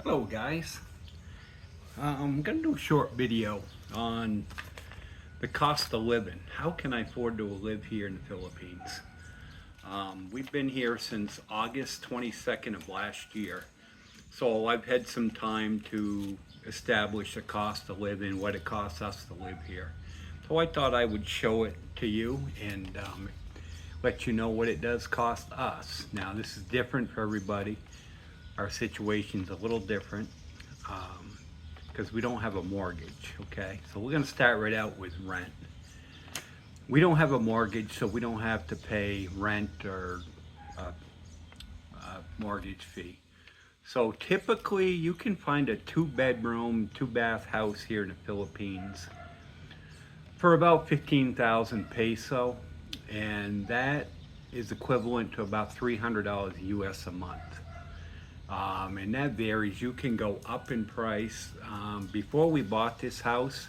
Hello guys, I'm gonna do a short video on the cost of living. How can I afford to live here in the Philippines? We've been here since August 22nd of last year, so I've had some time to establish the cost of living, what it costs us to live here. So I thought I would show it to you and let you know what it does cost us. Now this is different for everybody. Our situation's a little different because we don't have a mortgage, okay? So we're gonna start right out with rent. We don't have a mortgage, so we don't have to pay rent or a mortgage fee. So typically you can find a 2 bedroom, 2 bath house here in the Philippines for about 15,000 peso, and that is equivalent to about $300 US a month. And that varies. You can go up in price. Before we bought this house,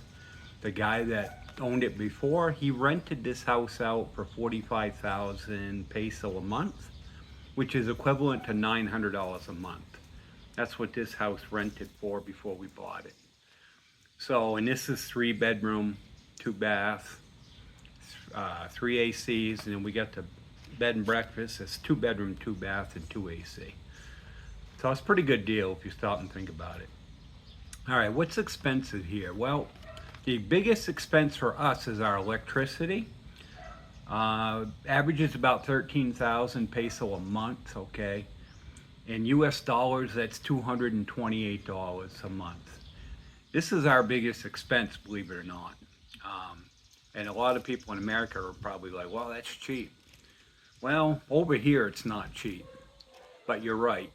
the guy that owned it before, he rented this house out for 45,000 peso a month, which is equivalent to $900 a month. That's what this house rented for before we bought it. So, and this is 3 bedroom, 2 bath, 3 ACs, and then we got the bed and breakfast. It's 2 bedroom, 2 bath, and 2 AC. So it's a pretty good deal if you stop and think about it. All right, what's expensive here? Well, the biggest expense for us is our electricity. Averages about 13,000 peso a month, okay? In US dollars, that's $228 a month. This is our biggest expense, believe it or not. And a lot of people in America are probably like, well, that's cheap. Well, over here, it's not cheap, but you're right.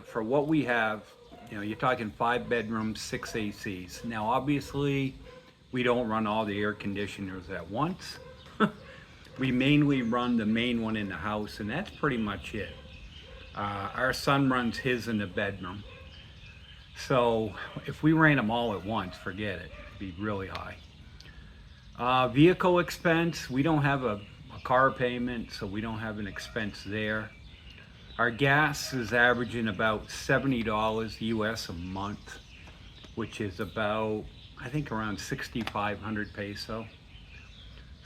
For what we have, you're talking 5 bedrooms, 6 ACs. Now, obviously, we don't run all the air conditioners at once. We mainly run the main one in the house, and that's pretty much it. Our son runs his in the bedroom. So if we ran them all at once, forget it. It'd be really high. Vehicle expense, we don't have a car payment, so we don't have an expense there. Our gas is averaging about $70 US a month, which is about, I think, around 6,500 peso.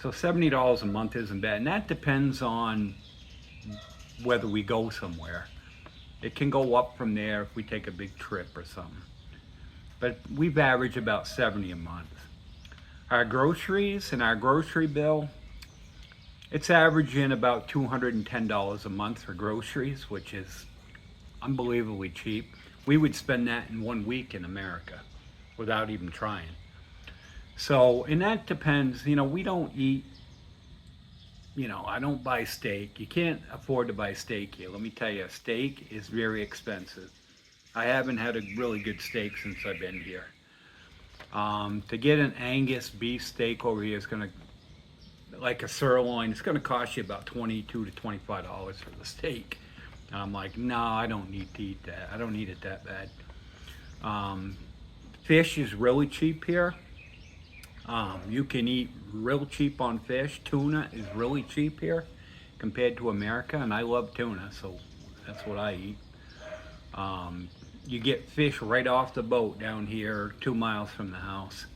So $70 a month isn't bad, and that depends on whether we go somewhere. It can go up from there if we take a big trip or something. But we've averaged about 70 a month. Our groceries and our grocery bill, it's averaging about $210 a month for groceries, which is unbelievably cheap. We would spend that in 1 week in America without even trying. So, and that depends, we don't eat, I don't buy steak. You can't afford to buy steak here. Let me tell you, steak is very expensive. I haven't had a really good steak since I've been here. To get an Angus beef steak over here is going to, like a sirloin, it's going to cost you about $22 to $25 for the steak. And I'm like, no, I don't need to eat that. I don't need it that bad. Fish is really cheap here. You can eat real cheap on fish. Tuna is really cheap here compared to America, and I love tuna, so that's what I eat. You get fish right off the boat down here 2 miles from the house.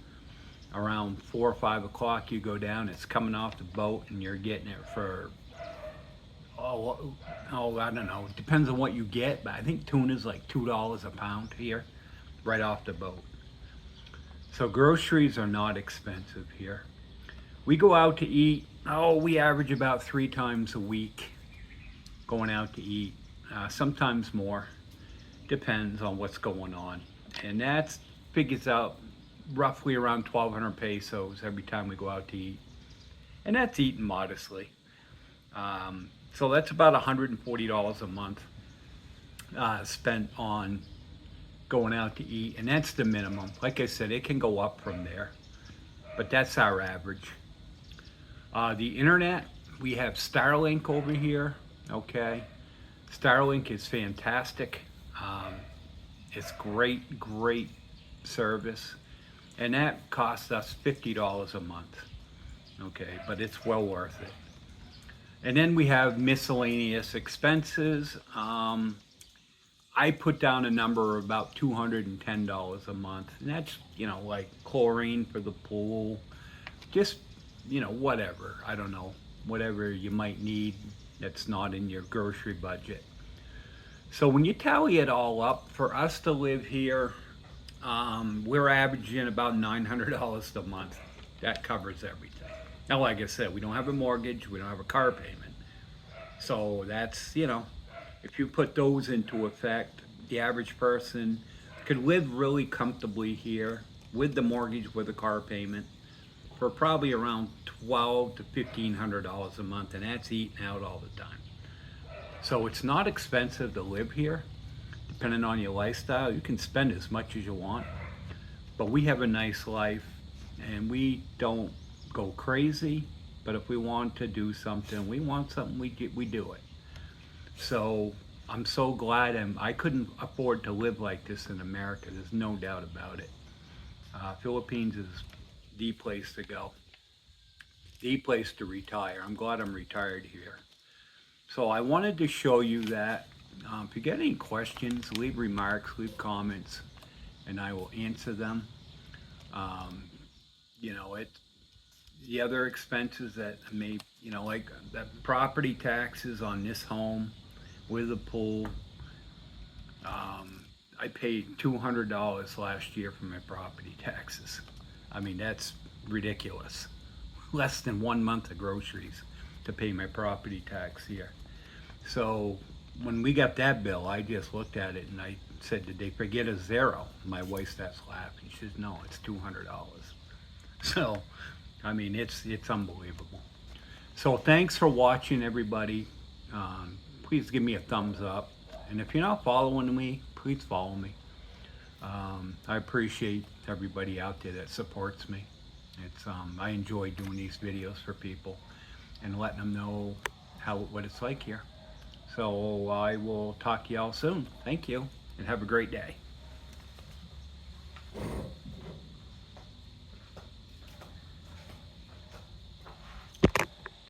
Around 4 or 5 o'clock you go down, it's coming off the boat, and you're getting it for, I don't know, it depends on what you get, but I think tuna's like $2 a pound here, right off the boat. So groceries are not expensive here. We go out to eat, we average about 3 times a week going out to eat, sometimes more, depends on what's going on. And that figures out roughly around 1,200 pesos every time we go out to eat. And that's eaten modestly. So that's about $140 a month spent on going out to eat. And that's the minimum. Like I said, it can go up from there. But that's our average. The internet, we have Starlink over here. Okay. Starlink is fantastic. It's great service. And that costs us $50 a month. Okay, but it's well worth it. And then we have miscellaneous expenses. I put down a number of about $210 a month, and that's, like chlorine for the pool, just, whatever. I don't know, whatever you might need that's not in your grocery budget. So when you tally it all up, for us to live here, we're averaging about $900 a month. That covers everything. Now, like I said, we don't have a mortgage, we don't have a car payment. So that's, if you put those into effect, the average person could live really comfortably here with the mortgage, with the car payment, for probably around $1,200 to $1,500 a month, and that's eating out all the time. So it's not expensive to live here. Depending on your lifestyle, you can spend as much as you want. But we have a nice life, and we don't go crazy. But if we want to do something, we want something, we do it. So I'm so glad I couldn't afford to live like this in America. There's no doubt about it. Philippines is the place to go, the place to retire. I'm glad I'm retired here. So I wanted to show you that. If you get any questions, leave remarks, leave comments, and I will answer them. Um, the other expenses that may, like the property taxes on this home with a pool. I paid $200 last year for my property taxes. I mean, that's ridiculous. Less than 1 month of groceries to pay my property tax here. So when we got that bill, I just looked at it and I said, did they forget a zero? My wife starts laughing. She says, no, it's $200. So, I mean, it's unbelievable. So thanks for watching, everybody. Please give me a thumbs up. And if you're not following me, please follow me. I appreciate everybody out there that supports me. I enjoy doing these videos for people and letting them know what it's like here. So I will talk to y'all soon. Thank you, and have a great day.